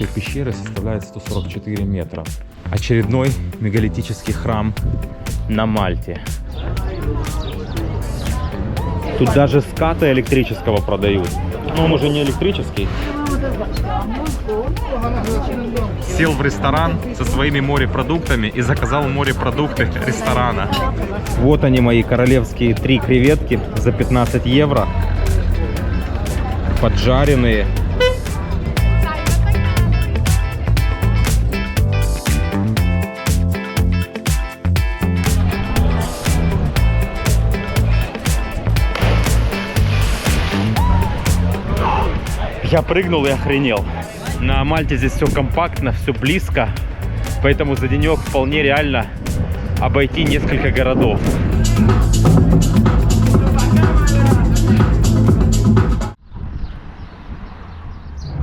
этой пещеры составляет 144 метра. Очередной мегалитический храм на Мальте. Тут даже ската электрического продают. Но он уже не электрический. Сел в ресторан со своими морепродуктами и заказал морепродукты ресторана. Вот они, мои королевские 3 креветки за 15 евро. Поджаренные. Я прыгнул и охренел. На Мальте здесь все компактно, все близко, поэтому за денек вполне реально обойти несколько городов.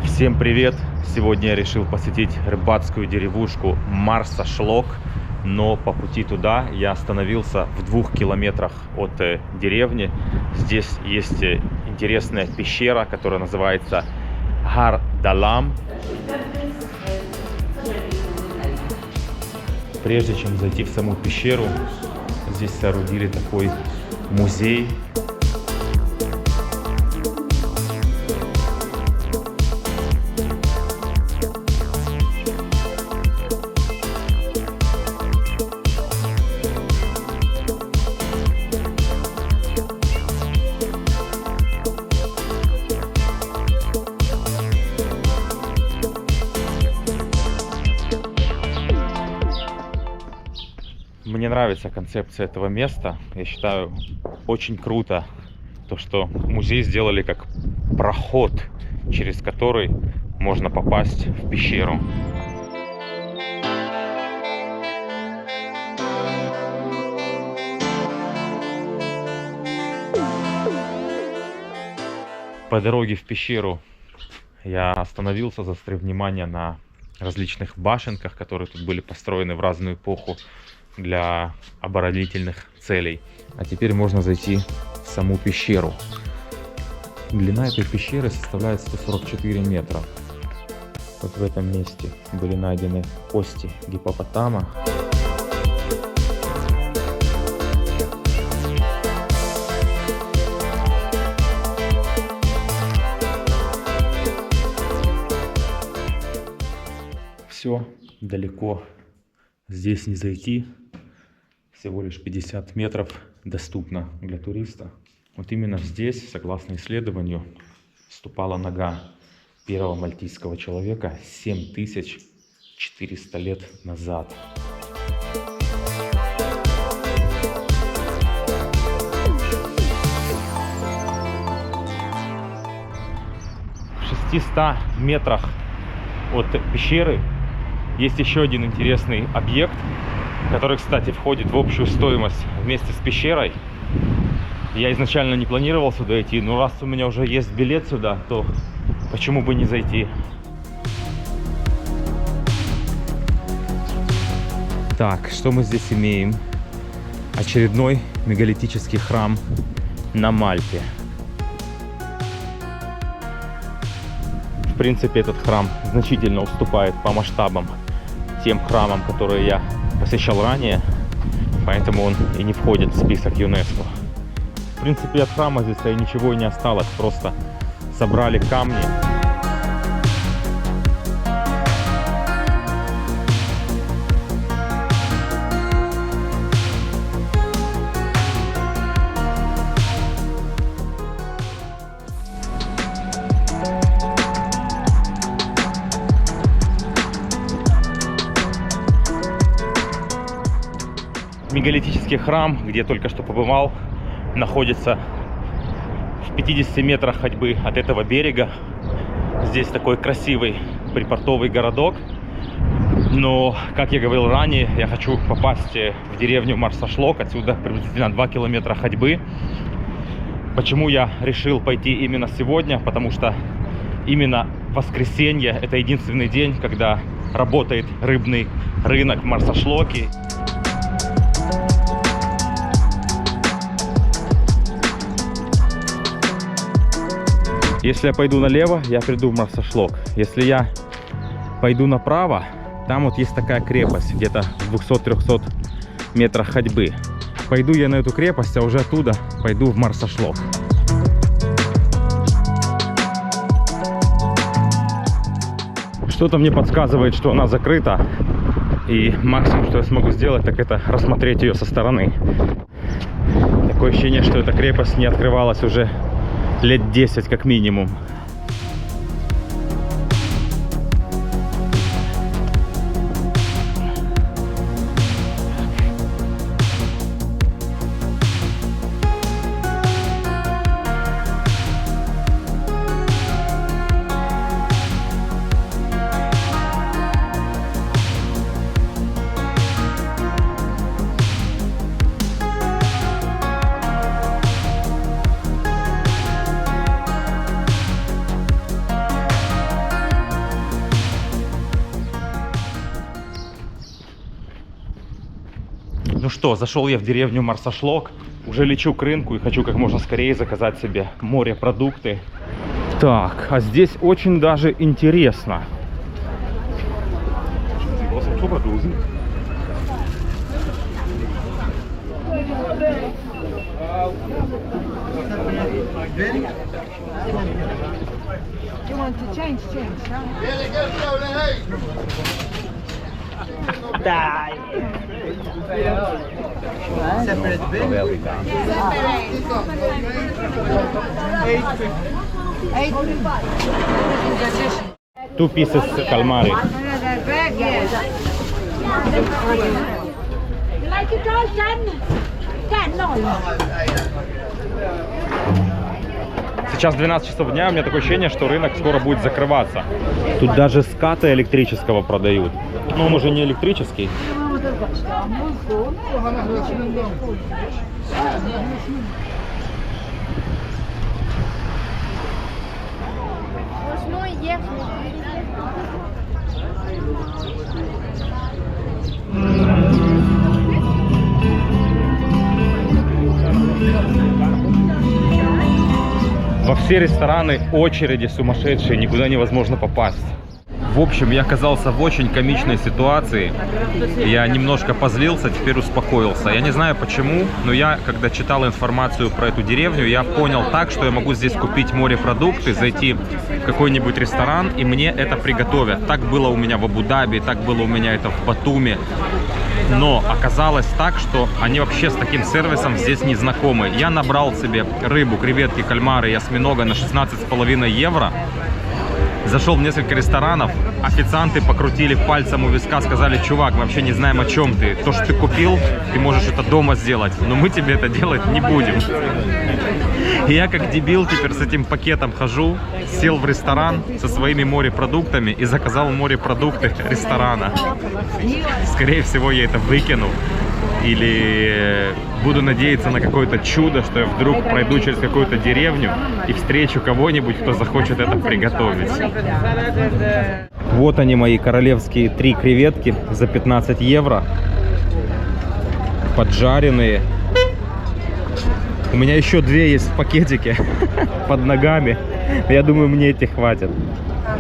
Всем привет! Сегодня я решил посетить рыбацкую деревушку Марса-Шлок, но по пути туда я остановился в 2 километрах от деревни. Здесь есть интересная пещера, которая называется Гар-Далам. Прежде чем зайти в саму пещеру, здесь соорудили такой музей. Мне нравится концепция этого места. Я считаю, очень круто то, что музей сделали как проход, через который можно попасть в пещеру. По дороге в пещеру я остановился, заострив внимание на различных башенках, которые тут были построены в разную эпоху для оборонительных целей. А теперь можно зайти в саму пещеру. Длина этой пещеры составляет 144 метра. Вот в этом месте были найдены кости гиппопотама. Все далеко здесь не зайти, всего лишь 50 метров доступно для туриста. Вот именно здесь, согласно исследованию, ступала нога первого мальтийского человека 7400 лет назад. В 600 метрах от пещеры есть еще один интересный объект, который, кстати, входит в общую стоимость вместе с пещерой. Я изначально не планировал сюда идти, но раз у меня уже есть билет сюда, то почему бы не зайти? Так, что мы здесь имеем? Очередной мегалитический храм на Мальте. В принципе, этот храм значительно уступает по масштабам тем храмам, которые я посещал ранее, поэтому он и не входит в список ЮНЕСКО. В принципе, от храма здесь ничего и не осталось, просто собрали камни. Мегалитический храм, где я только что побывал, находится в 50 метрах ходьбы от этого берега. Здесь такой красивый припортовый городок. Но, как я говорил ранее, я хочу попасть в деревню Марса-Шлок. Отсюда приблизительно 2 километра ходьбы. Почему я решил пойти именно сегодня? Потому что именно воскресенье – это единственный день, когда работает рыбный рынок в Марса-Шлоке. Если я пойду налево, я приду в Марса-Шлок. Если я пойду направо. Там вот есть такая крепость, где-то в 200-300 метрах ходьбы. Пойду я на эту крепость, а уже оттуда пойду в Марсашлок. Что-то мне подсказывает, что она закрыта. И максимум, что я смогу сделать, так это рассмотреть ее со стороны. Такое ощущение, что эта крепость не открывалась уже лет 10 как минимум. Ну что, зашел я в деревню Марсашлок, уже лечу к рынку и хочу как можно скорее заказать себе морепродукты. Так, а здесь очень даже интересно. Separate bin. 2 pieces calamari. Like it all done. Сейчас 12 часов дня, у меня такое ощущение, что рынок скоро будет закрываться. Тут даже ската электрического продают. Но он уже не электрический. Во все рестораны очереди сумасшедшие, никуда невозможно попасть. В общем, я оказался в очень комичной ситуации. Я немножко позлился, теперь успокоился. Я не знаю почему, но я, когда читал информацию про эту деревню, я понял так, что я могу здесь купить морепродукты, зайти в какой-нибудь ресторан, и мне это приготовят. Так было у меня в Абу-Даби, так было у меня это в Батуми. Но оказалось так, что они вообще с таким сервисом здесь не знакомы. Я набрал себе рыбу, креветки, кальмары и осьминога на 16,5 евро. Зашел в несколько ресторанов, официанты покрутили пальцем у виска, сказали: чувак, мы вообще не знаем, о чем ты. То, что ты купил, ты можешь это дома сделать, но мы тебе это делать не будем. И я как дебил теперь с этим пакетом хожу, сел в ресторан со своими морепродуктами и заказал морепродукты ресторана. Скорее всего, я это выкину. Или буду надеяться на какое-то чудо, что я вдруг пройду через какую-то деревню и встречу кого-нибудь, кто захочет это приготовить. Вот они, мои королевские 3 креветки за 15 евро. Поджаренные. У меня еще 2 есть в пакетике под ногами. Я думаю, мне этих хватит.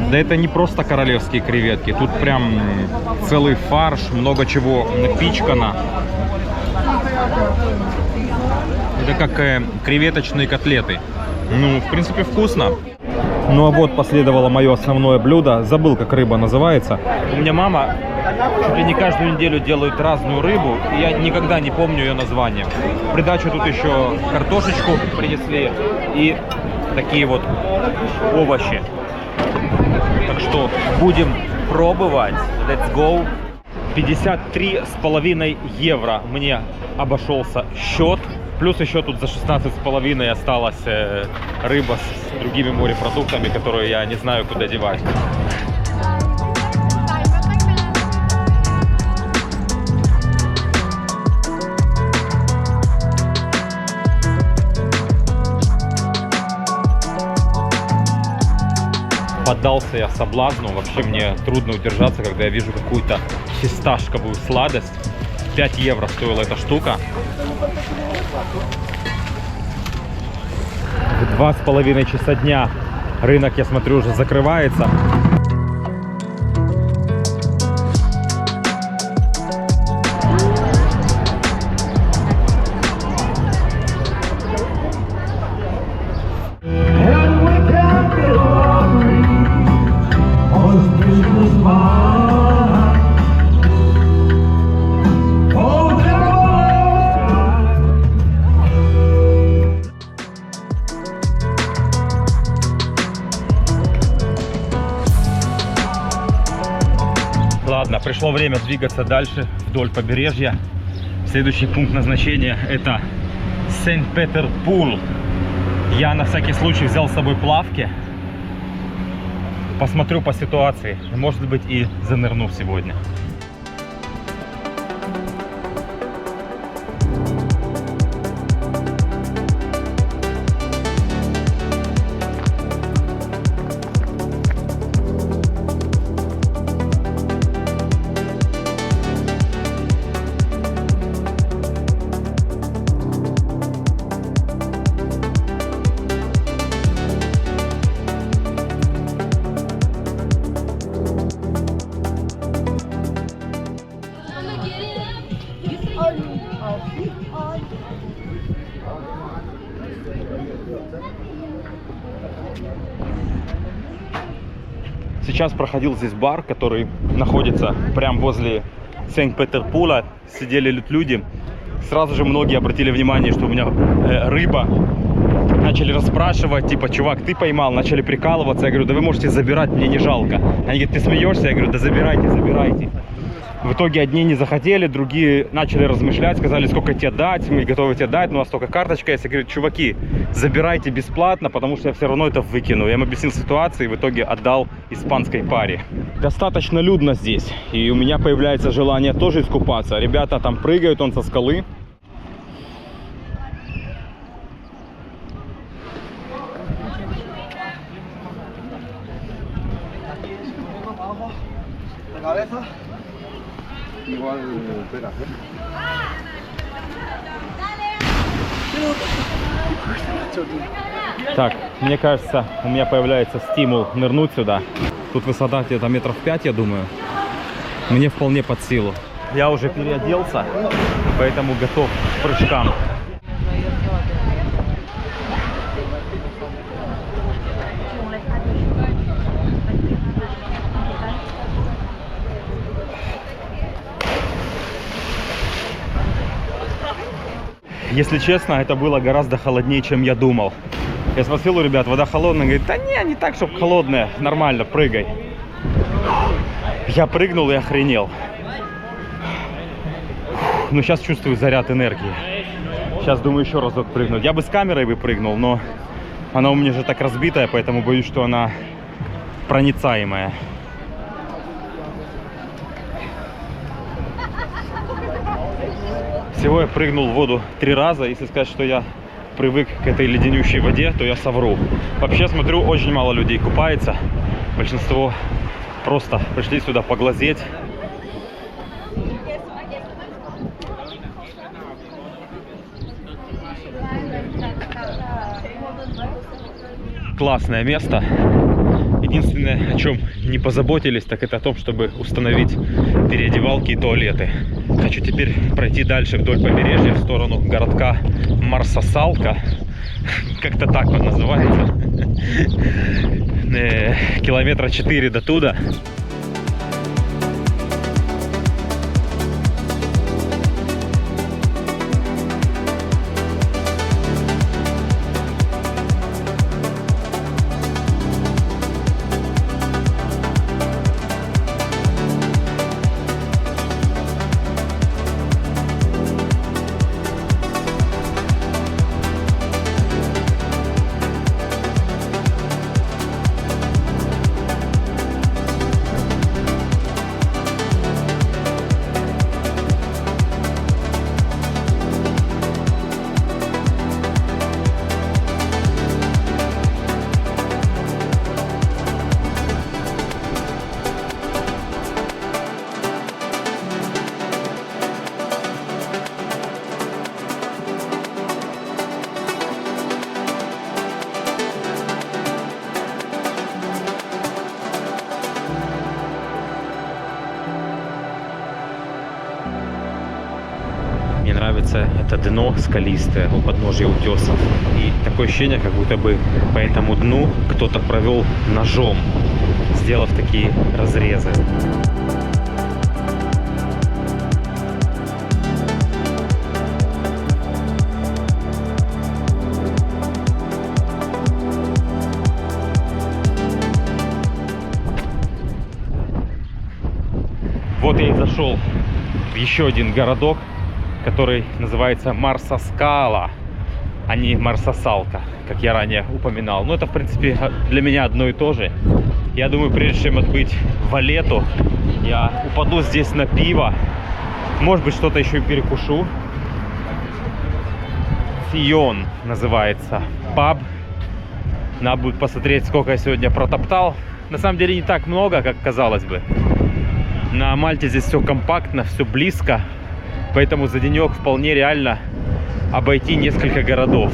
Да это не просто королевские креветки. Тут прям целый фарш, много чего напичкано. Это как креветочные котлеты. Ну, в принципе, вкусно. Ну а вот последовало мое основное блюдо. Забыл, как рыба называется. У меня мама чуть ли не каждую неделю делает разную рыбу, и я никогда не помню ее название. В придачу тут еще картошечку принесли и такие вот овощи. Так что будем пробовать. Let's go. 53,5 евро мне обошелся счет. Плюс еще тут за 16,5 осталась рыба с другими морепродуктами, которые я не знаю, куда девать. Поддался я соблазну. Вообще мне трудно удержаться, когда я вижу какую-то фисташковую сладость. 5 евро стоила эта штука. В 2,5 часа дня рынок, я смотрю, уже закрывается. Ладно, пришло время двигаться дальше вдоль побережья. Следующий пункт назначения — это Сент-Петер-Пул. Я на всякий случай взял с собой плавки. Посмотрю по ситуации. Может быть, и занырну сегодня. Сейчас проходил здесь бар, который находится прямо возле Сент-Петер-Пула. Сидели люди. Сразу же многие обратили внимание, что у меня рыба. Начали расспрашивать, типа, чувак, ты поймал? Начали прикалываться. Я говорю, да вы можете забирать, мне не жалко. Они говорят, ты смеешься? Я говорю, да забирайте, забирайте. В итоге одни не захотели, другие начали размышлять, сказали, сколько тебе дать, мы готовы тебе дать, но у нас только карточка есть. Я говорю, чуваки, забирайте бесплатно, потому что я все равно это выкину. Я им объяснил ситуацию и в итоге отдал испанской паре. Достаточно людно здесь, и у меня появляется желание тоже искупаться. Ребята там прыгают, он со скалы. Так, мне кажется, у меня появляется стимул нырнуть сюда. Тут высота где-то метров 5, я думаю. Мне вполне под силу. Я уже переоделся, поэтому готов к прыжкам. Если честно, это было гораздо холоднее, чем я думал. Я спросил у ребят, вода холодная? Говорит, да не так, чтобы холодная, нормально, прыгай. Я прыгнул и охренел. Но сейчас чувствую заряд энергии. Сейчас думаю еще разок прыгнуть. Я бы с камерой бы прыгнул, но она у меня же так разбитая, поэтому боюсь, что она проницаемая. Всего я прыгнул в воду 3 раза. Если сказать, что я привык к этой леденющей воде, то я совру. Вообще, смотрю, очень мало людей купается. Большинство просто пришли сюда поглазеть. Классное место. Единственное, о чем не позаботились, так это о том, чтобы установить переодевалки и туалеты. Хочу теперь пройти дальше вдоль побережья в сторону городка Марсасалка. Как-то так он называется. Километра 4 до туда. Мне нравится это дно скалистое у подножия утесов. И такое ощущение, как будто бы по этому дну кто-то провел ножом, сделав такие разрезы. зашел в еще один городок, который называется Марсаскала, а не Марсасалка, как я ранее упоминал. Но это, в принципе, для меня одно и то же. Я думаю, прежде чем отбыть в Валетту, я упаду здесь на пиво. Может быть, что-то еще и перекушу. Сион называется паб. Надо будет посмотреть, сколько я сегодня протоптал. На самом деле не так много, как казалось бы. На Мальте здесь все компактно, все близко. Поэтому за денек вполне реально обойти несколько городов.